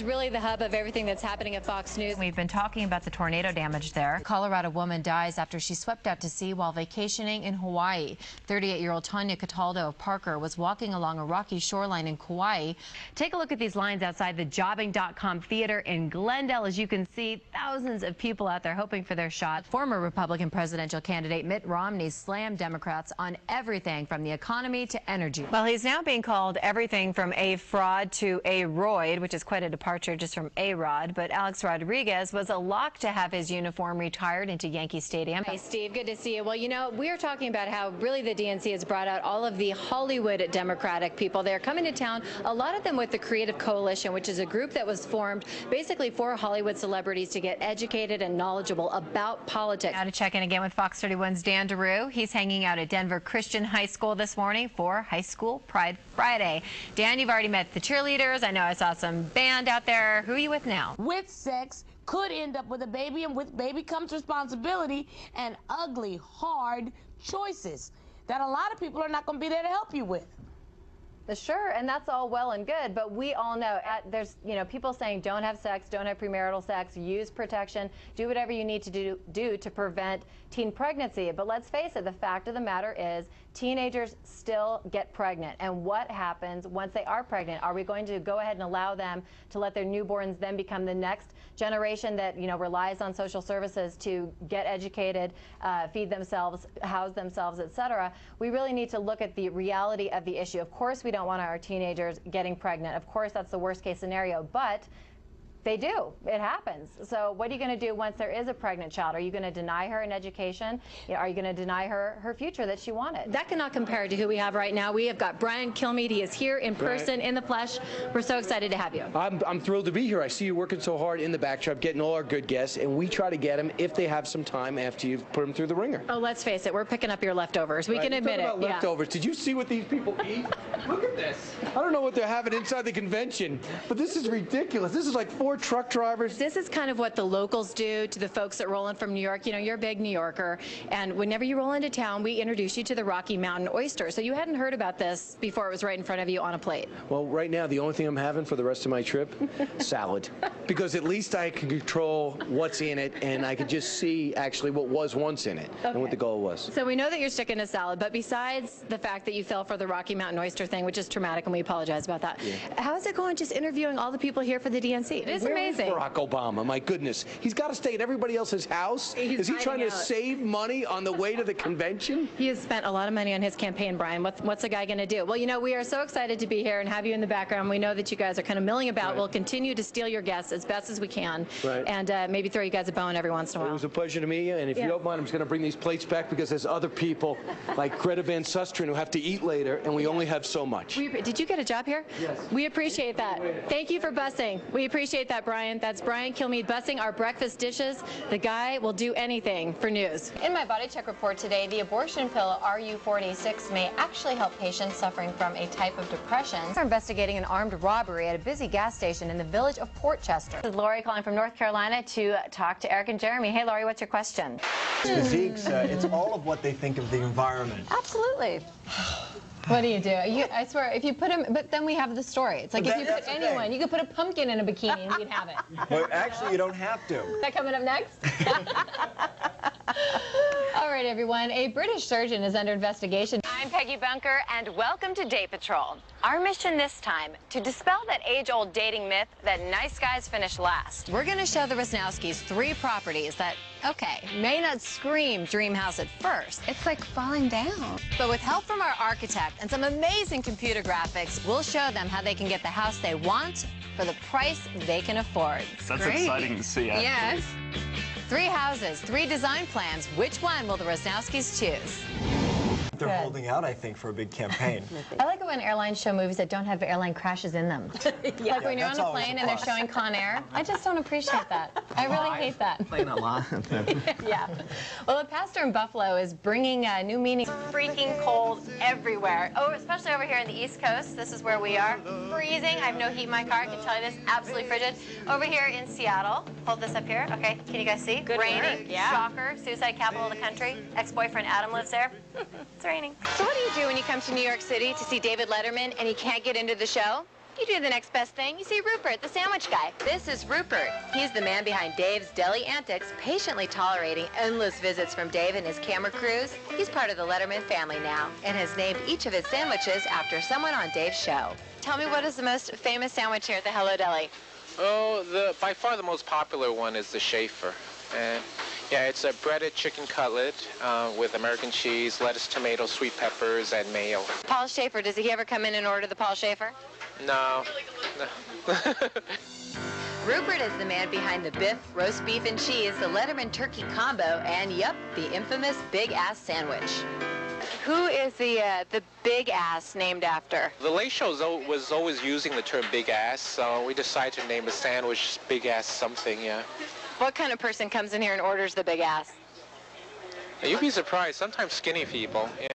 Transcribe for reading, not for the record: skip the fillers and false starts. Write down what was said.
Really the hub of everything that's happening at Fox News. We've been talking about the tornado damage there. Colorado woman dies after she swept out to sea while vacationing in Hawaii. 38-year-old Tanya Cataldo of Parker was walking along a rocky shoreline in Kauai. Take a look at these lines outside the Jobbing.com Theater in Glendale. As you can see, thousands of people out there hoping for their shot. Former Republican presidential candidate Mitt Romney slammed Democrats on everything from the economy to energy. Well, he's now being called everything from a fraud to a roid, which is quite a departure just from A-Rod, but Alex Rodriguez was a lock to have his uniform retired into Yankee Stadium. Hey, Steve, good to see you. Well, you know, we're talking about how really the DNC has brought out all of the Hollywood Democratic people. They're coming to town, a lot of them with the Creative Coalition, which is a group that was formed basically for Hollywood celebrities to get educated and knowledgeable about politics. Now to check in again with Fox 31's Dan DeRue. He's hanging out at Denver Christian High School this morning for High School Pride Friday. Dan, you've already met the cheerleaders. I know I saw some band out there. Who are you with now? With sex, could end up with a baby, and with baby comes responsibility and ugly, hard choices that a lot of people are not going to be there to help you with. Sure, and that's all well and good, but we all know there's, you know, people saying don't have sex, don't have premarital sex, use protection, do whatever you need to do to prevent teen pregnancy. But let's face it, the fact of the matter is teenagers still get pregnant. And what happens once they are pregnant? Are we going to go ahead and allow them to let their newborns then become the next generation that, you know, relies on social services to get educated, feed themselves, house themselves, etc.? We really need to look at the reality of the issue. Of course, we don't want our teenagers getting pregnant. Of course, that's the worst case scenario, but they do. It happens. So what are you going to do once there is a pregnant child? Are you going to deny her an education? Are you going to deny her her future that she wanted? That cannot compare to who we have right now. We have got Brian Kilmeade. He is here in person, in the flesh. We're so excited to have you. I'm thrilled to be here. I see you working so hard in the backdrop, getting all our good guests, and we try to get them if they have some time after you've put them through the ringer. Oh, let's face it. We're picking up your leftovers. We can admit it. Leftovers. Did you see what these people eat? Look at this. I don't know what they're having inside the convention, but this is ridiculous. This is like 4 truck drivers. This is kind of what the locals do to the folks that roll in from New York. You know, you're a big New Yorker, and whenever you roll into town, we introduce you to the Rocky Mountain oyster. So you hadn't heard about this before it was right in front of you on a plate. Well, right now, the only thing I'm having for the rest of my trip, salad. Because at least I can control what's in it, and I can just see actually what was once in it and what the goal was. So we know that you're sticking to salad, but besides the fact that you fell for the Rocky Mountain oyster thing, which is traumatic, and we apologize about that, how is it going just interviewing all the people here for the DNC? It is amazing. Barack Obama, my goodness. He's got to stay at everybody else's house? Is he trying to save money on the way to the convention? He has spent a lot of money on his campaign, Brian. What's the guy going to do? Well, you know, we are so excited to be here and have you in the background. We know that you guys are kind of milling about. We'll continue to steal your guests as best as we can, and maybe throw you guys a bone every once in a while. It was a pleasure to meet you, and if you don't mind, I'm just going to bring these plates back because there's other people like Greta Van Susteren who have to eat later, and we only have so much. Did you get a job here? Yes. We appreciate that. Thank you for busing. We appreciate that, Brian. That's Brian Kilmeade busing our breakfast dishes. The guy will do anything for news. In my body check report today, the abortion pill RU46 may actually help patients suffering from a type of depression. We're investigating an armed robbery at a busy gas station in the village of Port Chester. This is Lori calling from North Carolina to talk to Eric and Jeremy. Hey, Lori, what's your question? Physiques, it's all of what they think of the environment. Absolutely. What do you do? I swear, if you put him, but then we have the story. It's like if you put anyone, you could put a pumpkin in a bikini and we'd have it. Well, actually, you don't have to. Is that coming up next? All right, everyone. A British surgeon is under investigation. I'm Peggy Bunker, and welcome to Date Patrol. Our mission this time, to dispel that age-old dating myth that nice guys finish last. We're going to show the Wisnowskis 3 properties that, okay, may not scream dream house at first. It's like falling down. But with help from our architect and some amazing computer graphics, we'll show them how they can get the house they want for the price they can afford. That's exciting to see, actually. Yes. 3 houses, 3 design plans. Which one will the Wisnowskis choose? They're holding out, I think, for a big campaign. I like it when airlines show movies that don't have airline crashes in them. Like when you're on a plane and they're showing Con Air. I just don't appreciate that. I really hate that. Playing a lot. Yeah. Well, a pastor in Buffalo is bringing new meaning. Freaking cold everywhere. Oh, especially over here on the East Coast. This is where we are. Freezing. I have no heat in my car. I can tell you this. Absolutely frigid. Over here in Seattle. Hold this up here. Okay. Can you guys see? Good raining. work. Yeah. Shocker. Suicide capital of the country. Ex-boyfriend Adam lives there. It's raining. So what do you do when you come to New York City to see David Letterman and you can't get into the show? You do the next best thing. You see Rupert, the sandwich guy. This is Rupert. He's the man behind Dave's Deli Antics, patiently tolerating endless visits from Dave and his camera crews. He's part of the Letterman family now and has named each of his sandwiches after someone on Dave's show. Tell me, what is the most famous sandwich here at the Hello Deli? Oh, by far the most popular one is the Schaefer. And yeah, it's a breaded chicken cutlet with American cheese, lettuce, tomato, sweet peppers, and mayo. Paul Schaefer, does he ever come in and order the Paul Schaefer? No. Rupert is the man behind the Biff, roast beef and cheese, the Letterman turkey combo, and yup, the infamous Big Ass sandwich. Who is the Big Ass named after? The Late Show was always using the term big ass, so we decided to name the sandwich Big Ass something, yeah. What kind of person comes in here and orders the Big Ass? You'd be surprised. Sometimes skinny people. Yeah.